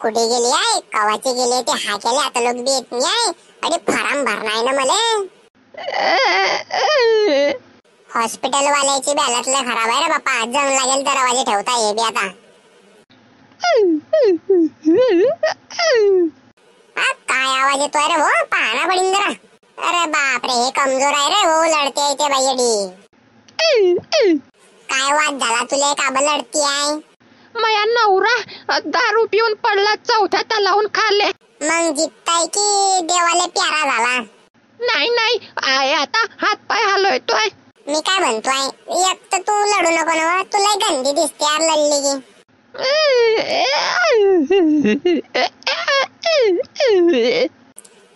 कुठे गेली आहे, कवाची गेली ते हा केले आता लोक बी येत नाही आहे. अरे फॉर्म भरणा आहे ना मला. हॉस्पिटल वाल्याची बॅलन्स लय खराब आहे रे बाप्पा. आज जाऊन लागेल दरवाजे ठेवता ये बी आता. काय आवाज येतोय रे हो, पाहना पडीन जरा. अरे बाप रे, हे कमजोर आहे रे हो, लढते आहे ते बाईडी. काय वाद झाला तुला, का ब लढती आहे? माया नवरा दारू पिऊन पडला, चौथ्या तलावून खाले. मग जितताय की देवाला प्यारा झाला? नाही नाही आहे, आता हात पाय हलवतोय. मी काय म्हणतोय, एक तर तू लढू नको ना, तुला गंदी दिसते यार लढली की.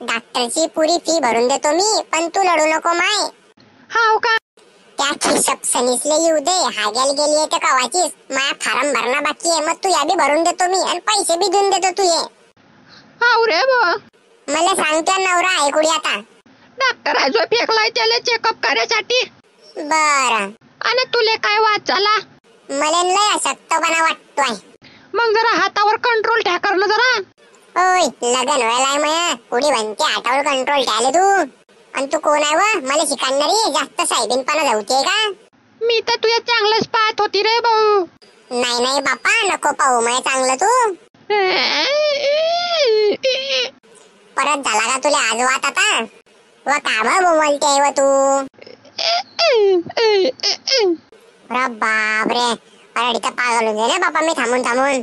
डॉक्टरची पुरी फी भरून देतो मी, पण तू लढू नको माय. हाव का? त्या खिशप सनीसले येऊ दे, हागेल गेली आहे ते कवाचीच. माया फार्म भरणा बाकी आहे, मग तू या बी भरून देतो मी आणि पैसे बी देऊन देतो तू ये. हाव रे बा. मला सांगतो नवरा आहे कुडी आता. डॉक्टर आजो फेकलाय त्याला चेकअप करायसाठी. बर, आणि तुले काय वाद झाला? मला लय अशक्तपणा वाटतोय. मग जरा हातावर कंट्रोल ठ्या करणं जरा. ओय लगन व्हायलाय माया, कुडी म्हणते हातावर कंट्रोल ठ्याले तू. आणि तू कोण आहे व मला शिकवणारी? जास्त साहेबीनपणा जाऊते का? मी तर तुझ्या चांगलंच पाहत होती रे भाऊ. नाही नाही बाप्पा, नको पाहू माय चांगलं तू. परत झाला का तुला आज वाट आता? व का बोलते व तू? अरे बाप रे, अरे इथं पागल होऊन रे बाप्पा मी थांबून थांबून.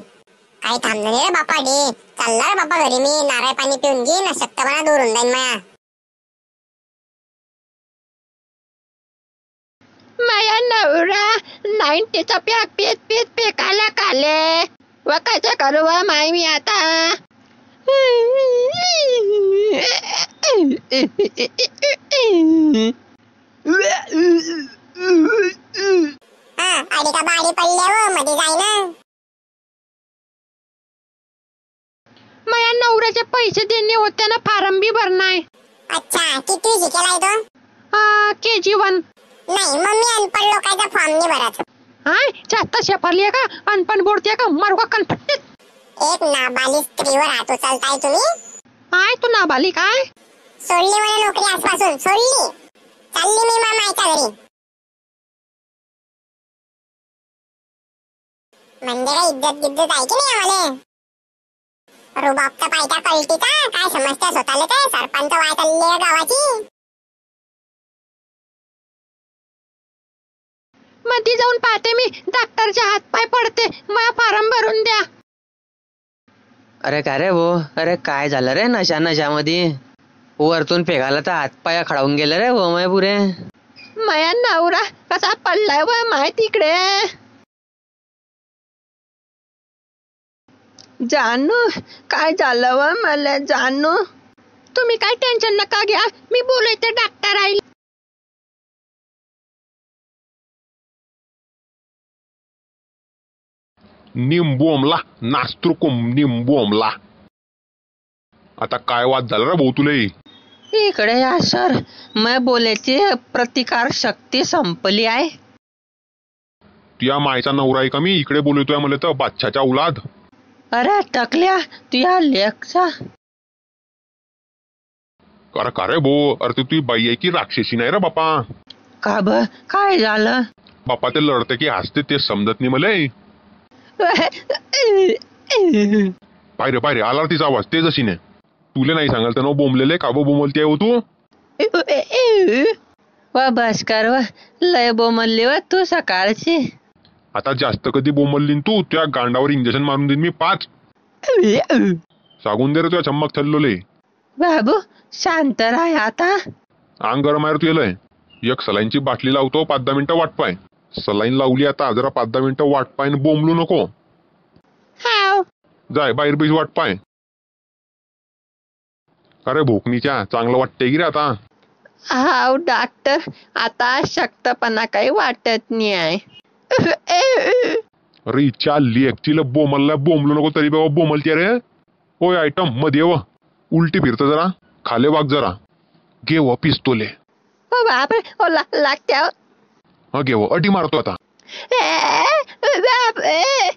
काही थांबणार रे बाप्पा डे. चालला रे बाप्पा घरी मी, नारळ पाणी पिऊन घे ना, शक्तपणा दूर होऊन जाईन माया. माया नवरा 90चा पॅक पीत पीत पेकाला काले. व काय करू व माय मी आता? अडी का बाडी पडले व मध्ये जाय ना. माया नवऱ्याचे पैसे देणे होते ना, फार्म बी भरणाय. अच्छा, किती शिकेलाय तो? KG1. नाही मग मी अनपढ लोकांचा फॉर्म नाही भरत. हाय जास्त शेफरली का, अनपण बोलते का, मारू का कनफट्टीत. एक नाबालिग स्त्रीवर हात उचलताय तुम्ही? हाय तू नाबालिग काय? सोडली मला नोकरी आजपासून, सोडली. चालली मी मामाच्या घरी. म्हणजे काय इज्जत गिज्जत आहे की नाही आम्हाला? रुबाबचा पायटा कळती का? काय समजत्या स्वतःला? काय सरपंच वाय चालली गावाची? मध्ये जाऊन पाहते मी, डॉक्टरच्या हात पाय पडते, मला फार्म भरून द्या. अरे काय रे भो, अरे काय झालं रे नशामध्ये? वरतून फेकायला तर हात पाय खडावून गेले रे भो माय पुरे. माया नवरा कसा पडलाय व माय तिकडे. जानू काय झालं व मला जानू? तुम्ही काय टेन्शन नका घ्या, मी बोलायचं डॉक्टर आहे. निंबोमला नास्त्रुकुम निंबोमला. आता काय वाद झाला रे भाऊ तुला? इकडे या सर, मैं बोलायची प्रतिकार शक्ती संपली आहे. तुया मायचा नवरा आहे का मी? इकडे बोलतोय मला तर बादशाच्या औलाद. अरे टकल्या, तुया लेकचा. अरे का रे भाऊ, अरे तुझी बाई आहे की राक्षसी नाही रे बापा? का ब काय झालं? बापा ते लढते की हसते ते समजत नाही मला. पायरे पायरे आला तिचा आवाज ते जशी ने. तुले नाही सांगाल तर बोंबलेले का बोंबलते हो तू? व बस कर व, लय बोंबलली व तू सकाळची. आता जास्त कधी बोंबललीन तू, त्या गांडावर इंजेक्शन मारून देईन मी 5. सांगून दे रे तुझ्या चम्मक थल्लोले. बाबू शांत राह आता. अंग गरम आहे तुला. एक सलाईनची बाटली लावतो, 5-10 मिनिटं वाट पाय. सलाईन लावली आता, जरा 5-10 मिनिटं वाट पाय, बोंबलू नको. हाव जाय बाहेर बीज वाट पाय. अरे भोकणीच्या चांगलं वाटतंय की रे आता? हाव डॉक्टर, आता शक्तपणा काही वाटत नाही आहे. अरे इच्छा लेकची बोंबलू नको तरी बाबा बोंबलते रे. होय आयटम मध्ये व उलटी फिरत जरा, खाले वाग जरा. घे व पिस्तोले. ओ बापरे, ओ लागत्या. हा घे व अटी मारतो आता. बापरे.